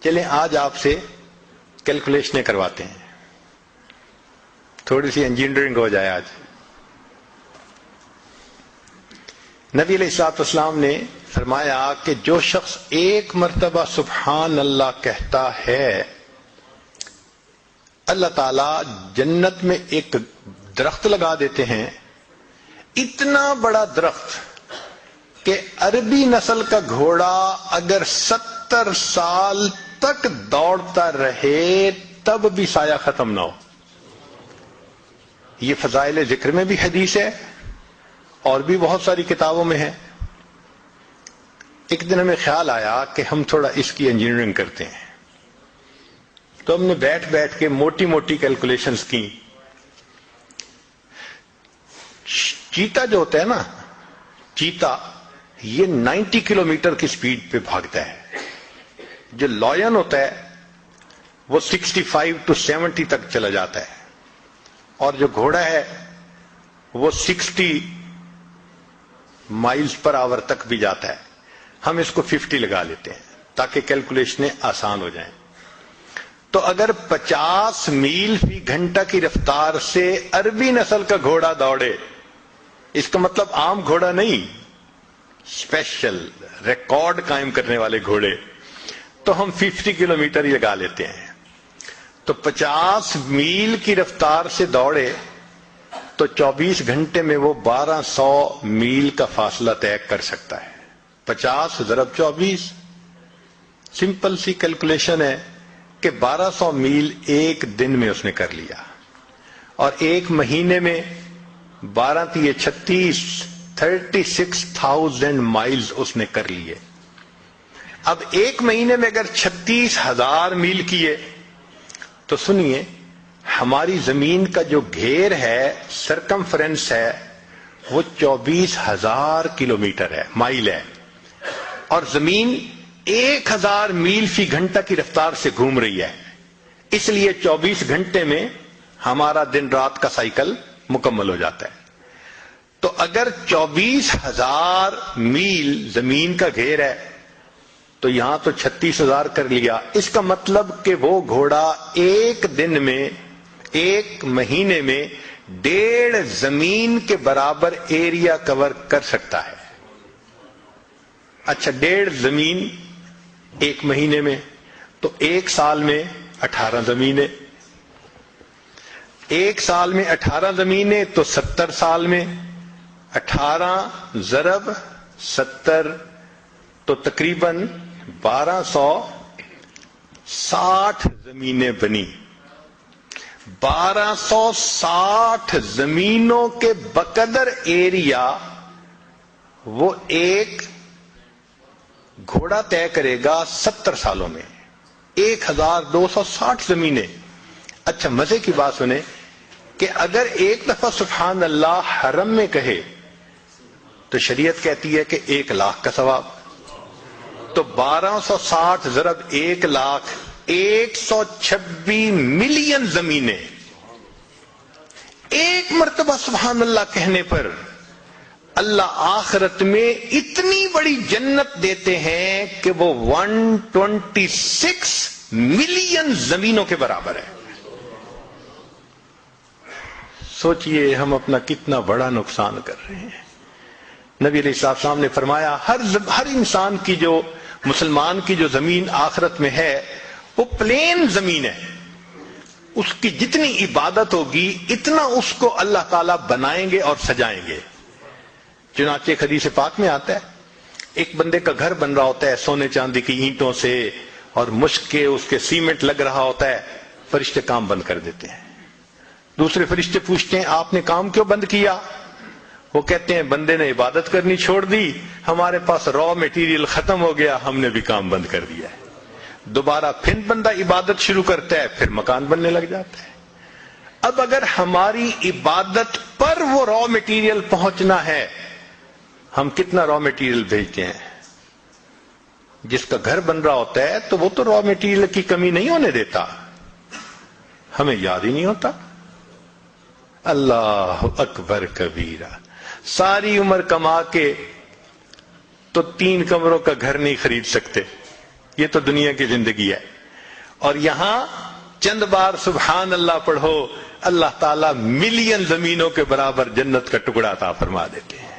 چلیں آج آپ سے کیلکولیشنیں کرواتے ہیں، تھوڑی سی انجینئرنگ ہو جائے. آج نبی علیہ الصلوۃ والسلام نے فرمایا کہ جو شخص ایک مرتبہ سبحان اللہ کہتا ہے، اللہ تعالی جنت میں ایک درخت لگا دیتے ہیں، اتنا بڑا درخت کہ عربی نسل کا گھوڑا اگر 70 سال تک دوڑتا رہے تب بھی سایہ ختم نہ ہو. یہ فضائل ذکر میں بھی حدیث ہے اور بھی بہت ساری کتابوں میں ہے. ایک دن ہمیں خیال آیا کہ ہم تھوڑا اس کی انجینئرنگ کرتے ہیں، تو ہم نے بیٹھ بیٹھ کے موٹی موٹی کیلکولیشنز کی. چیتا جو ہوتا ہے نا، چیتا یہ 90 کلومیٹر کی سپیڈ پہ بھاگتا ہے. جو لائن ہوتا ہے وہ 65 to 70 تک چلا جاتا ہے، اور جو گھوڑا ہے وہ 60 مائلز پر آور تک بھی جاتا ہے. ہم اس کو 50 لگا لیتے ہیں تاکہ کیلکولیشنیں آسان ہو جائیں. تو اگر 50 میل فی گھنٹہ کی رفتار سے عربی نسل کا گھوڑا دوڑے، اس کا مطلب عام گھوڑا نہیں، اسپیشل ریکارڈ قائم کرنے والے گھوڑے، تو ہم 50 کلومیٹر ہی لگا لیتے ہیں. تو 50 میل کی رفتار سے دوڑے تو 24 گھنٹے میں وہ 1200 میل کا فاصلہ طے کر سکتا ہے. 50 ضرب 24، سمپل سی کیلکولیشن ہے کہ 1200 میل ایک دن میں اس نے کر لیا، اور ایک مہینے میں 12 تیے 36، 36,000 مائلز اس نے کر لیے. اب ایک مہینے میں اگر 36,000 میل کیے تو سنیے، ہماری زمین کا جو گھیر ہے، سرکمفرنس ہے، وہ 24,000 کلومیٹر ہے، مائل ہے، اور زمین 1,000 میل فی گھنٹہ کی رفتار سے گھوم رہی ہے. اس لیے 24 گھنٹے میں ہمارا دن رات کا سائیکل مکمل ہو جاتا ہے. تو اگر 24,000 میل زمین کا گھیر ہے تو یہاں تو 36,000 کر لیا. اس کا مطلب کہ وہ گھوڑا ایک دن میں، ایک مہینے میں 1.5 زمین کے برابر ایریا کور کر سکتا ہے. اچھا، 1.5 زمین ایک مہینے میں، تو ایک سال میں 18 زمینیں. ایک سال میں 18 زمینیں تو 70 سال میں 18 ضرب 70 تو تقریباً 1260 زمینیں بنی. 1260 زمینوں کے بقدر ایریا وہ ایک گھوڑا طے کرے گا 70 سالوں میں. 1260 زمینیں. اچھا، مزے کی بات سنیں کہ اگر ایک دفعہ سبحان اللہ حرم میں کہے تو شریعت کہتی ہے کہ 1,00,000 کا ثواب. تو 1260 ضرب 1,00,000، 126 ملین زمینیں. ایک مرتبہ سبحان اللہ کہنے پر اللہ آخرت میں اتنی بڑی جنت دیتے ہیں کہ وہ 126 ملین زمینوں کے برابر ہے. سوچئے ہم اپنا کتنا بڑا نقصان کر رہے ہیں. نبی علیہ السلام نے فرمایا ہر انسان کی، جو مسلمان کی جو زمین آخرت میں ہے وہ پلین زمین ہے. اس کی جتنی عبادت ہوگی اتنا اس کو اللہ تعالیٰ بنائیں گے اور سجائیں گے. چنانچہ ایک حدیث پاک میں آتا ہے، ایک بندے کا گھر بن رہا ہوتا ہے سونے چاندی کی اینٹوں سے، اور مشک کے اس کے سیمنٹ لگ رہا ہوتا ہے. فرشتے کام بند کر دیتے ہیں. دوسرے فرشتے پوچھتے ہیں آپ نے کام کیوں بند کیا؟ وہ کہتے ہیں بندے نے عبادت کرنی چھوڑ دی، ہمارے پاس را میٹیریل ختم ہو گیا، ہم نے بھی کام بند کر دیا ہے. دوبارہ پھر بندہ عبادت شروع کرتا ہے، پھر مکان بننے لگ جاتا ہے. اب اگر ہماری عبادت پر وہ را میٹیریل پہنچنا ہے، ہم کتنا را میٹیریل بھیجتے ہیں؟ جس کا گھر بن رہا ہوتا ہے تو وہ تو را میٹیریل کی کمی نہیں ہونے دیتا، ہمیں یاد ہی نہیں ہوتا. اللہ اکبر کبیرہ. ساری عمر کما کے تو 3 کمروں کا گھر نہیں خرید سکتے. یہ تو دنیا کی زندگی ہے، اور یہاں چند بار سبحان اللہ پڑھو، اللہ تعالیٰ ملین زمینوں کے برابر جنت کا ٹکڑا عطا فرما دیتے ہیں۔